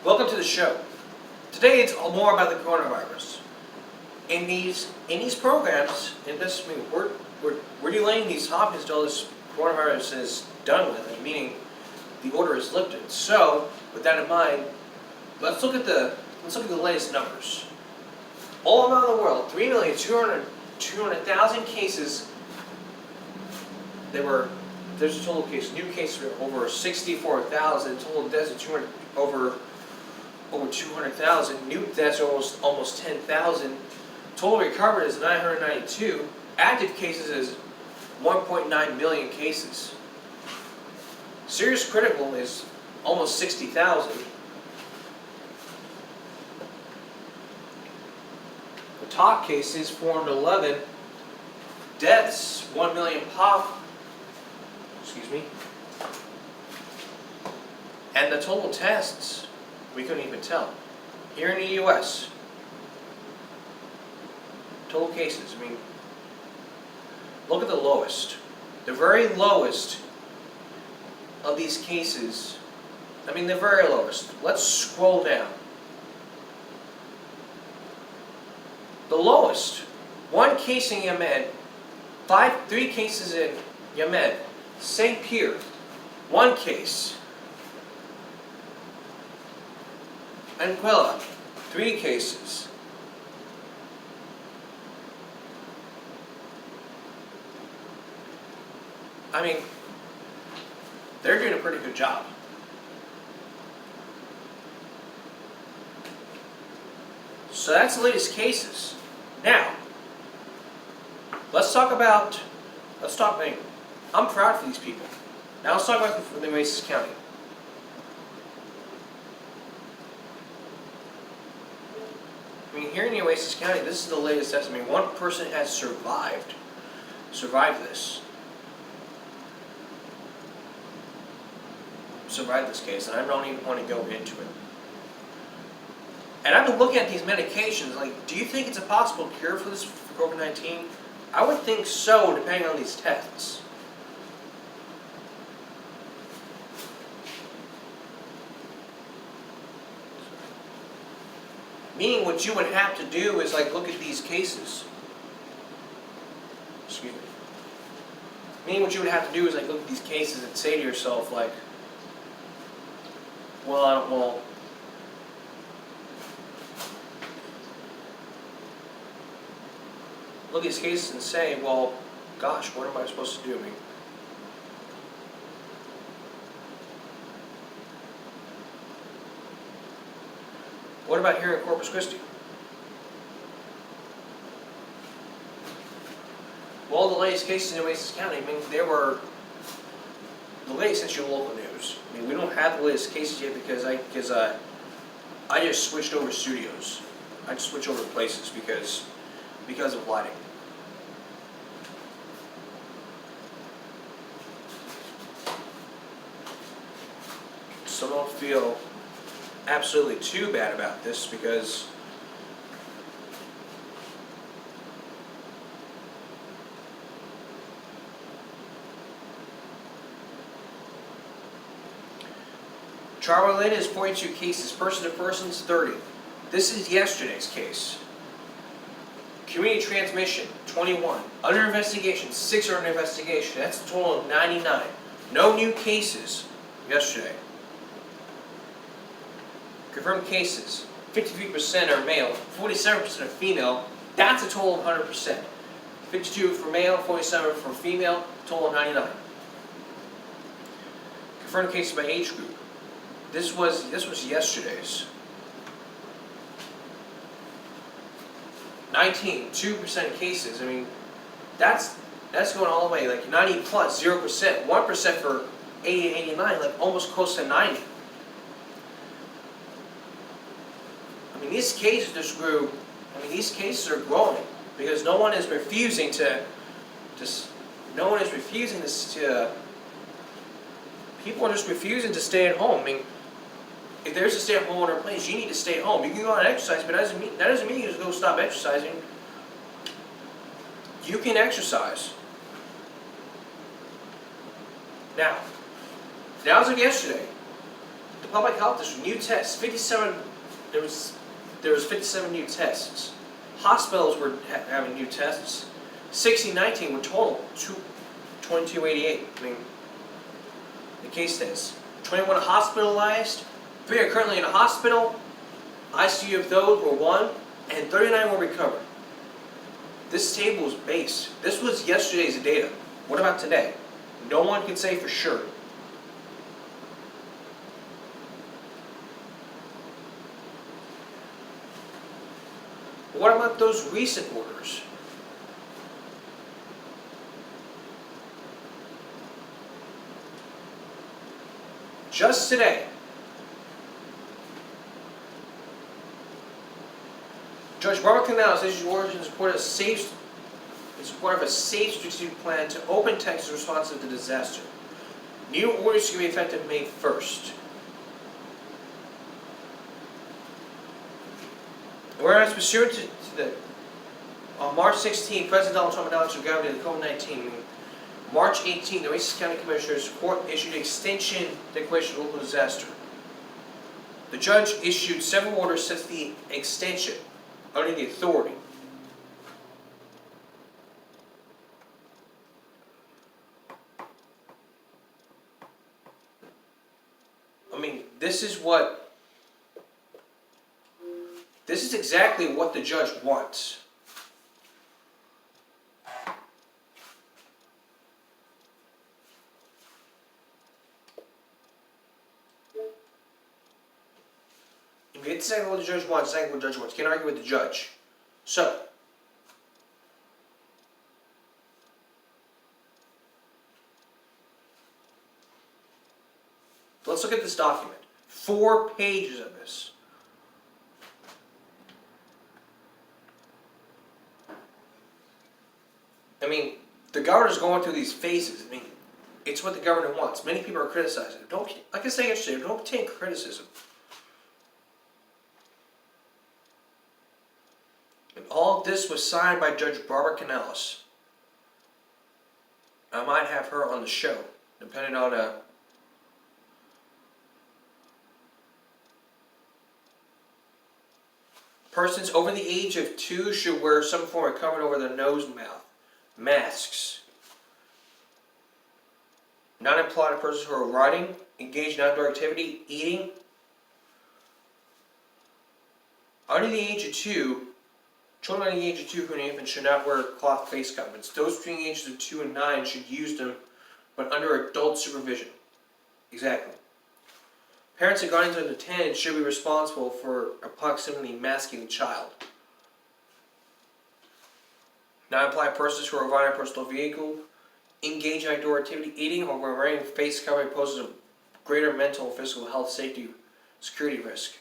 Welcome to the show. Today it's more about the coronavirus. In these programs, we're delaying these topics until this coronavirus is done with, meaning the order is lifted. So, with that in mind, let's look at the latest numbers. All around the world, 3,200,000 cases. There's a total case. New cases are over 64,000. Total deaths are over 200,000. New deaths are almost 10,000. Total recovered is 992. Active cases is 1.9 million cases. Serious critical is almost 60,000. The top cases 411. Deaths 1 million pop. And the total tests, we couldn't even tell. Here in the U.S., total cases, look at the lowest. The very lowest of these cases, the very lowest. Let's scroll down. The lowest, 1 case in Yemen, 3 cases in Yemen. St. Pierre, 1 case. Anguilla, 3 cases. They're doing a pretty good job. So that's the latest cases. Now, let's talk. I'm proud for these people. Now let's talk about the Oasis County. Here in the Oasis County, this is the latest estimate. 1 person has survived this. Survived this case, and I don't even want to go into it. And I've been looking at these medications, do you think it's a possible cure for this, for COVID-19? I would think so, depending on these tests. Meaning what you would have to do is look at these cases. Excuse me. Meaning what you would have to do is look at these cases and say to yourself look at these cases and say, well, gosh, what am I supposed to do? What about here in Corpus Christi? Well, the latest cases in Oasis County, they were the latest since your local news. We don't have the latest cases yet because I just switched over studios. I just switched over places because of lighting. So don't feel absolutely too bad about this because travel-related is 42 cases, person-to-persons 30. This is yesterday's case. Community transmission 21. Under investigation 6 are under investigation. That's a total of 99. No new cases yesterday. Confirmed cases, 53% are male, 47% are female. That's a total of 100%. 52 for male, 47 for female, total of 99. Confirmed cases by age group. This was yesterday's. 2% of cases. That's going all the way 90 plus 0%, 1% for 80 and 89, almost close to 90. These cases just grew. These cases are growing because no one is refusing to. People are just refusing to stay at home. If there's a stay-at-home order in place, you need to stay at home. You can go out and exercise, but that doesn't mean you just go stop exercising. You can exercise. Now, as of yesterday, The public health issue, new tests, 57, there was 57 new tests. Hospitals were having new tests. 1619 were total, 2288. I mean, the case stays. 21 hospitalized, 3 are currently in a hospital. ICU of those were 1, and 39 were recovered. This table was based. This was yesterday's data. What about today? No one can say for sure. What about those recent orders? Just today, Judge Barbara Canales issued orders in support of a safe strategic plan to open Texas response to the disaster. New orders can be effective May 1st. Whereas pursuant to the on March 16, President Donald Trump announced regarding the COVID-19. March 18, the Oasis County Commissioners Court issued an extension declaration of local disaster. The judge issued several orders since the extension under the authority. I mean, this is exactly what the judge wants. It's exactly what the judge wants, exactly what the judge wants. Can't argue with the judge. So, let's look at this document. 4 pages of this. I mean, the governor's going through these phases. I mean, it's what the governor wants. Many people are criticizing it. Don't, like I said yesterday, don't take criticism. And all of this was signed by Judge Barbara Canales. I might have her on the show, depending on persons over the age of 2 should wear some form of covering over their nose and mouth. Masks. Non-employed persons who are riding, engaged in outdoor activity, eating. Under the age of 2, children under the age of 2 who are infant should not wear cloth face coverings. Those between the ages of 2 and 9 should use them, but under adult supervision. Exactly. Parents and guardians under 10 should be responsible for approximately masking the child. Non-employed persons who are riding a personal vehicle, engage in outdoor activity, eating, or wearing face covering poses a greater mental and physical health, safety, security risk.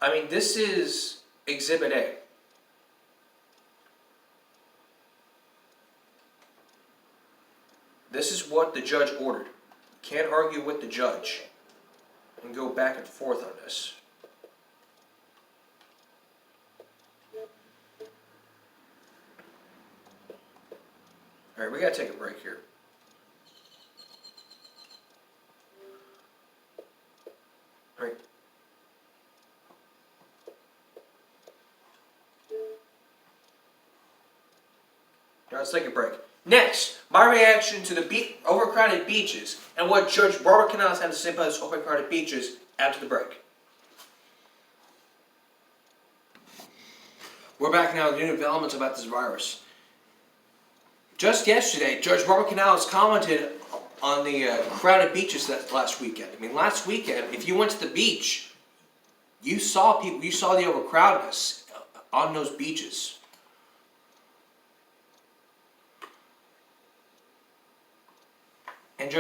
I mean, this is Exhibit A. This is what the judge ordered. Can't argue with the judge and go back and forth on this. Alright, we gotta take a break here. Alright. Now let's take a break. Next, my reaction to the overcrowded beaches and what Judge Barbara Canales had to say about those overcrowded beaches after the break. We're back now with new developments about this virus. Just yesterday, Judge Barbara Canales commented on the crowded beaches that last weekend. I mean, last weekend, if you went to the beach, you saw people, you saw the overcrowdedness on those beaches. And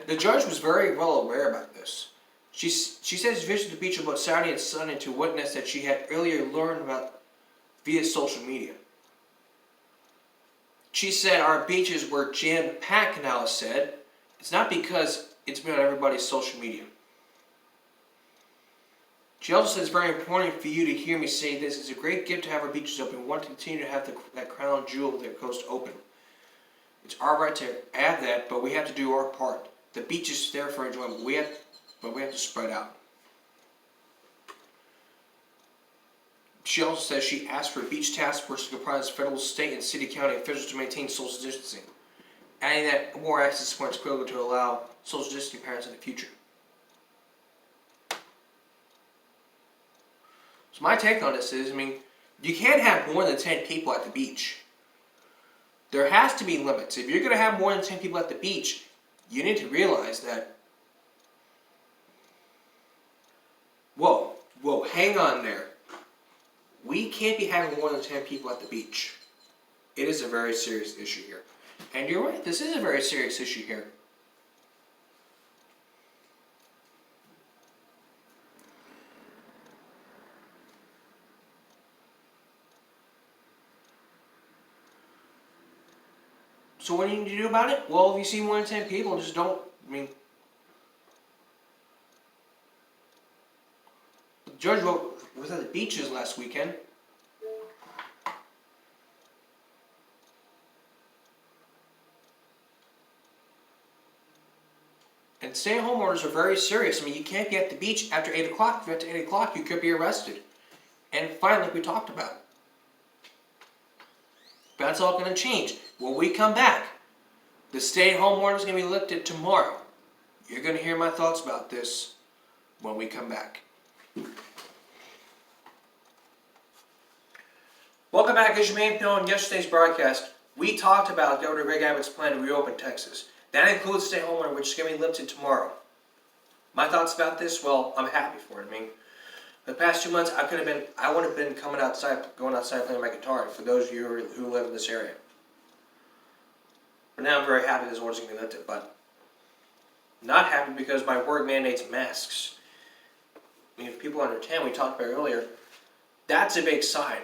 the judge was very well aware about this. She says she visited the beach about Saturday and Sunday to witness that she had earlier learned about via social media. She said our beaches were jam-packed, Canales said. It's not because it's been on everybody's social media. She also said it's very important for you to hear me say this. It's a great gift to have our beaches open. We want to continue to have that crown jewel of the coast open. It's our right to add that, but we have to do our part. The beach is there for enjoyment. But we have to spread out. She also says she asked for a beach task force to comprise federal, state, and city county officials to maintain social distancing, adding that more access points critical to allow social distancing parents in the future. So my take on this is, you can't have more than 10 people at the beach. There has to be limits. If you're going to have more than 10 people at the beach, you need to realize that, whoa, hang on there. We can't be having more than 10 people at the beach. It is a very serious issue here. And you're right, this is a very serious issue here. So what do you need to do about it? Well, if you see more than 10 people, just don't, the judge was at the beaches last weekend. And stay-at-home orders are very serious. You can't be at the beach after 8 o'clock. If you're after 8 o'clock, you could be arrested. And finally, like we talked about. But that's all going to change. When we come back, the stay-at-home order is going to be lifted tomorrow. You're going to hear my thoughts about this when we come back. Welcome back. As you may have known in yesterday's broadcast, we talked about Governor Greg Abbott's plan to reopen Texas. That includes stay-at-home order, which is going to be lifted tomorrow. My thoughts about this? Well, I'm happy for it. The past 2 months, I would have been going outside playing my guitar. For those of you who live in this area. But now I'm very happy this order's going to be lifted. But not happy because my work mandates masks. If people understand, we talked about earlier, that's a big sign.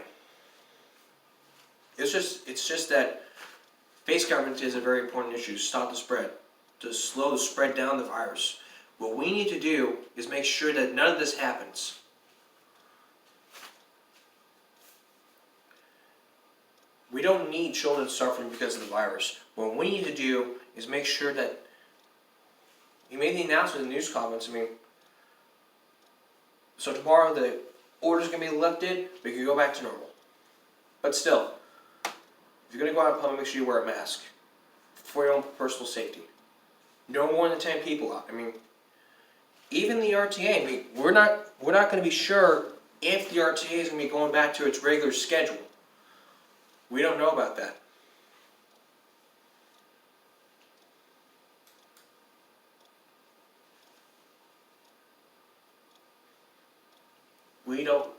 It's just that face coverage is a very important issue to stop the spread, to slow the spread down the virus. What we need to do is make sure that none of this happens. We don't need children suffering because of the virus. What we need to do is make sure that, you made the announcement in the news conference, so tomorrow the order's going to be lifted, we can go back to normal. But still, if you're going to go out in public, make sure you wear a mask for your own personal safety. No more than 10 people out. Even the RTA, we're not going to be sure if the RTA is going to be going back to its regular schedule. We don't know about that.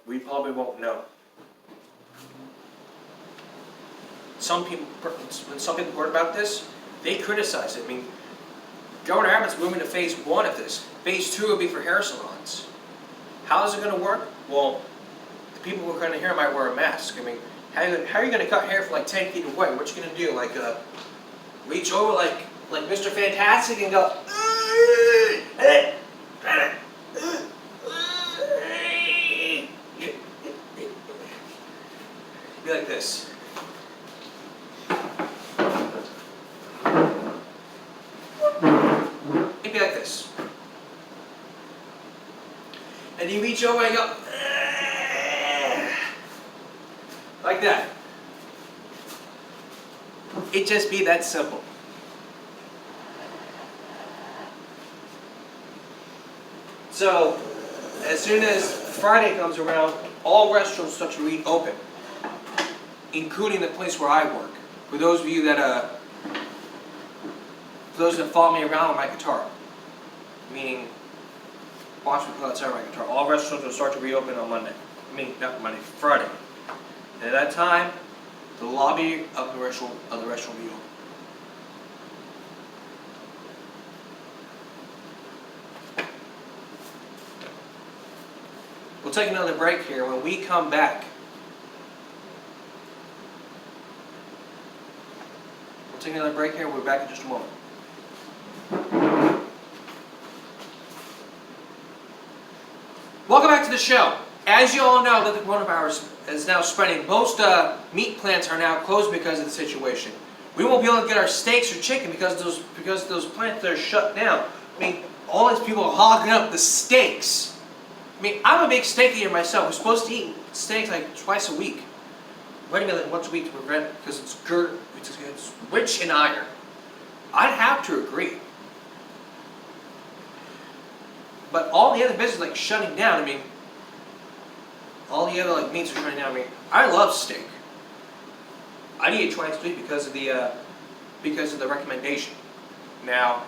We probably won't know. Some people, when some people heard about this, they criticized it. Governor Abbott's moving to phase 1 of this. Phase 2 will be for hair salons. How is it going to work? Well, the people who are going to hear might wear a mask. How are you going to cut hair from 10 feet away? What you going to do? Reach over like Mr. Fantastic and go, be like this. It'd be like this. And you reach over and go, like that. It just be that simple. So, as soon as Friday comes around, all restaurants start to reopen, including the place where I work. For those of you that, follow me around with my guitar, meaning watch me play outside my guitar, all restaurants will start to reopen on Monday. Not Monday, Friday. And at that time, the lobby of the restaurant will be open. We'll take another break here. When we come back, we'll be back in just a moment. Welcome back to the show. As you all know, that the coronavirus is now spreading. Most meat plants are now closed because of the situation. We won't be able to get our steaks or chicken because those plants that are shut down. I mean, all these people are hogging up the steaks. I mean, I'm a big steak eater myself. We're supposed to eat steaks like twice a week. Wait a minute, once a week to prevent it because it's good. It's rich in iron. I'd have to agree. But all the other businesses like shutting down. I mean, all the other like meats are shutting down. I mean, I love steak. I'd eat it twice a week because of the recommendation. Now,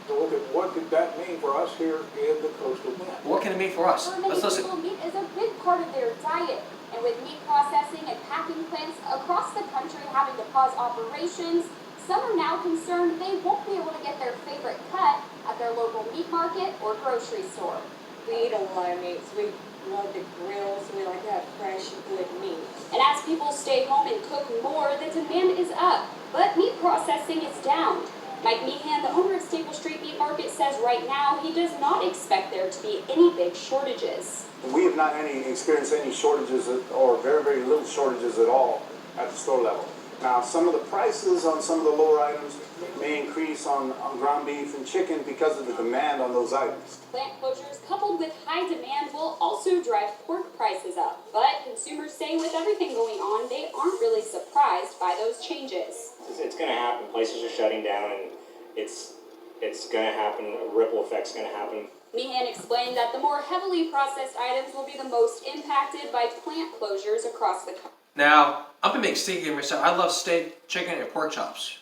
So what could that mean for us here in the coastal bend? what can it mean for us? For many Let's listen. people, meat is a big part of their diet. And with meat processing and packing plants across the country having to pause operations, some are now concerned they won't be able to get their favorite cut at their local meat market or grocery store. We eat a lot of meats. We love to grill, so we like to have fresh, good meat. And as people stay home and cook more, the demand is up, but meat processing is down. Mike Meehan, the owner of Staple Street Meat Market, says right now he does not expect there to be any big shortages. We have not experienced any shortages or very, very little shortages at all at the store level. Now, some of the prices on some of the lower items may increase on ground beef and chicken because of the demand on those items. Plant closures coupled with high demand will also drive pork prices up. But consumers say with everything going on, they aren't really surprised by those changes. It's going to happen. Places are shutting down, and it's going to happen. A ripple effect's going to happen. Meehan explained that the more heavily processed items will be the most impacted by plant closures across the country. Now, I'm a big steak eater myself. I love steak, chicken, and pork chops.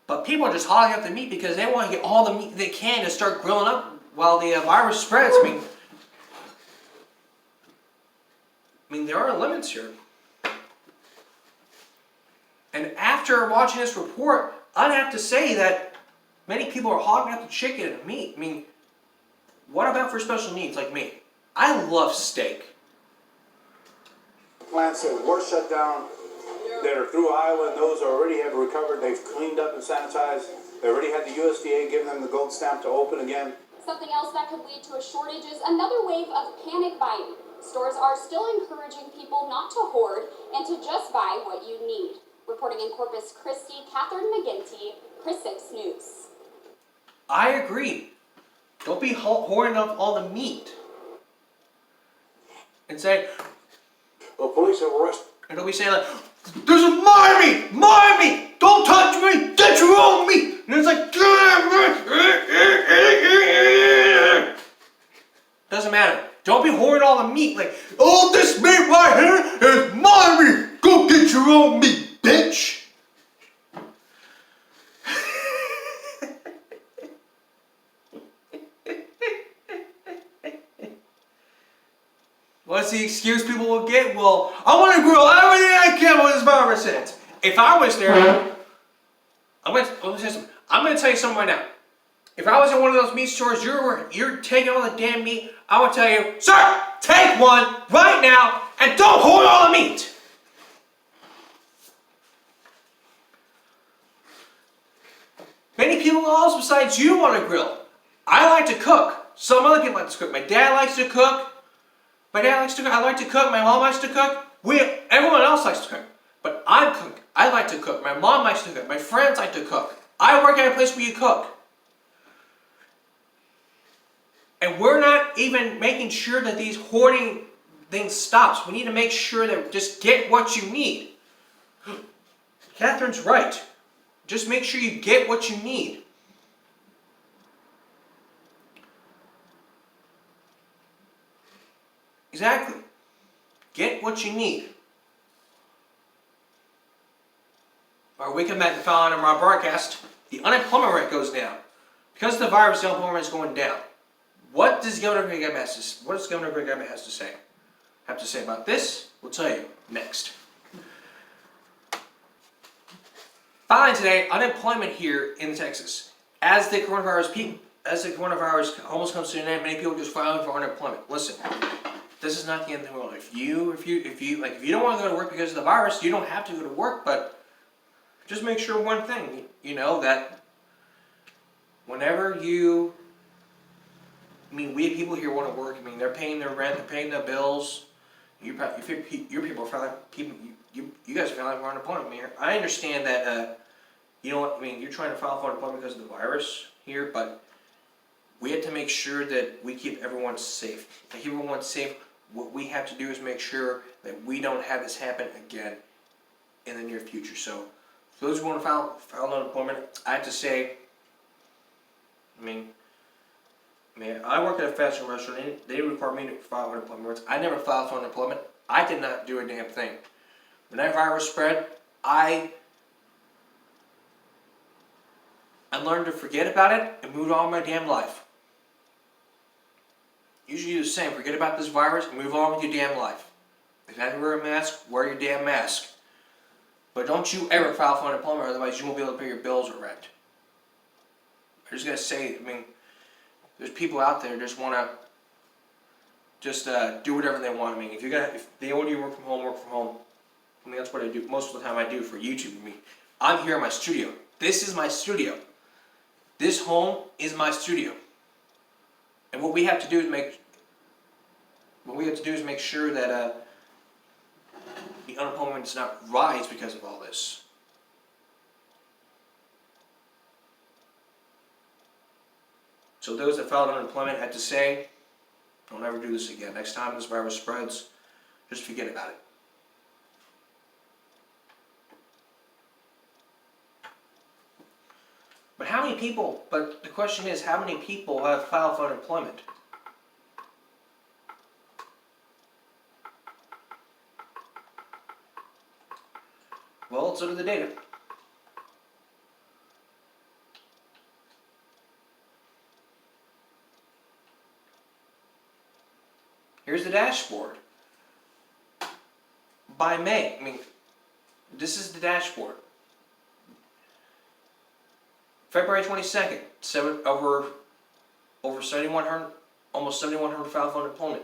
But people are just hogging up the meat because they want to get all the meat they can to start grilling up while the virus spreads. I mean, there are limits here. And after watching this report, I'd have to say that many people are hogging up the chicken and meat. I mean, what about for special needs like me? I love steak. Plants that were shut down, that are through Iowa, and those already have recovered. They've cleaned up and sanitized. They already had the USDA giving them the gold stamp to open again. Something else that could lead to a shortage is another wave of panic buying. Stores are still encouraging people not to hoard and to just buy what you need. Reporting in Corpus Christi, Catherine McGinty, Chris 6 News. I agree. Don't be hoarding up all the meat. And say, Well, police have arrested. and don't be saying like, "This is my meat! Don't touch me! Get your own meat!" And it's like, doesn't matter. Don't be hoarding all the meat. Like, oh, this meat right here is my meat. Go get your own meat, bitch. What's the excuse people will get? Well, I want to grill everything I can with this virus in it. If I was there, I'm going to tell you something right now. If I was in one of those meat stores, you're taking all the damn meat, I would tell you, sir, take one right now and don't hoard all the meat. Many people else besides you want to grill. I like to cook. Some other people like to cook. My dad likes to cook. I like to cook. My mom likes to cook. Everyone else likes to cook. But I cook. I like to cook. My mom likes to cook. My friends like to cook. I work at a place where you cook. And we're not even making sure that these hoarding things stops. We need to make sure that just get what you need. Catherine's right. Just make sure you get what you need. Exactly. Get what you need. Or we come back to find on our broadcast, the unemployment rate goes down. Because of the virus, the unemployment is going down. What does Governor Greg Abbott have to say about this? We'll tell you next. Finally today, unemployment here in Texas. As the coronavirus almost comes to an end, many people are just filing for unemployment. Listen. This is not the end of the world. If you don't want to go to work because of the virus, you don't have to go to work, but just make sure one thing, that whenever we have people here want to work, they're paying their rent, they're paying their bills, your people are probably, you guys are filing for unemployment here. I understand that, you know what, I mean, you're trying to file for unemployment because of the virus here, but we have to make sure that we keep everyone safe. To keep everyone safe, what we have to do is make sure that we don't have this happen again in the near future. So, for those who want to file unemployment, I have to say, I mean, I work at a fast food restaurant. They require me to file unemployment. I never filed for unemployment. I did not do a damn thing. When that virus spread, I learned to forget about it and moved on with my damn life. You should do the same. Forget about this virus and move on with your damn life. If you have to wear a mask, wear your damn mask. But don't you ever file for unemployment, otherwise you won't be able to pay your bills or rent. I'm just gonna say, I mean, there's people out there who just wanna do whatever they want. I mean, if they want you to work from home, work from home. I mean, that's what I do most of the time. I do for YouTube. I mean, I'm here in my studio. This is my studio. This home is my studio. And what we have to do is make sure that the unemployment does not rise because of all this. So those that filed unemployment had to say, don't ever do this again. Next time this virus spreads, just forget about it. But the question is, how many people have filed for unemployment? Well, let's look at the data. Here's the dashboard. By May, I mean, this is the dashboard. February 22nd, over 7,100, almost 7,100 filed for unemployment.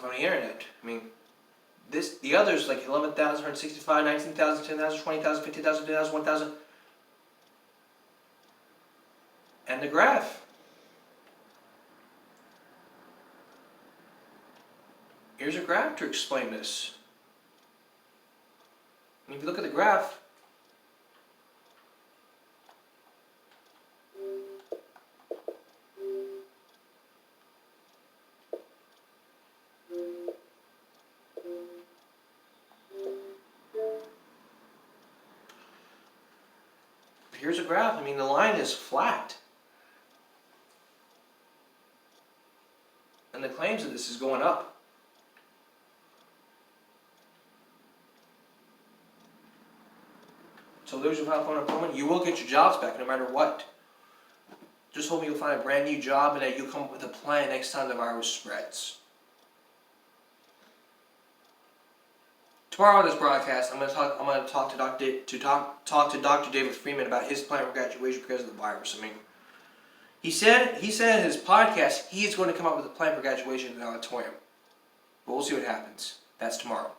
On the internet, I mean, the others like 11,000, 165, 19,000, 10,000, 20,000, 50,000, 10,000, 1,000. And the graph. Here's a graph to explain this. And if you look at the graph, here's a graph. I mean, the line is flat. And the claims that this is going up. So those who file for unemployment, you will get your jobs back no matter what. Just hope you'll find a brand new job and that you'll come up with a plan next time the virus spreads. Tomorrow on this broadcast, I'm going to talk to Dr. David Freeman about his plan for graduation because of the virus. I mean, he said in his podcast he is going to come up with a plan for graduation in the auditorium. But we'll see what happens. That's tomorrow.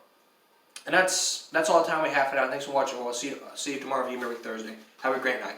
And that's all the time we have for now. Thanks for watching. We'll see you tomorrow if you every Thursday. Have a great night.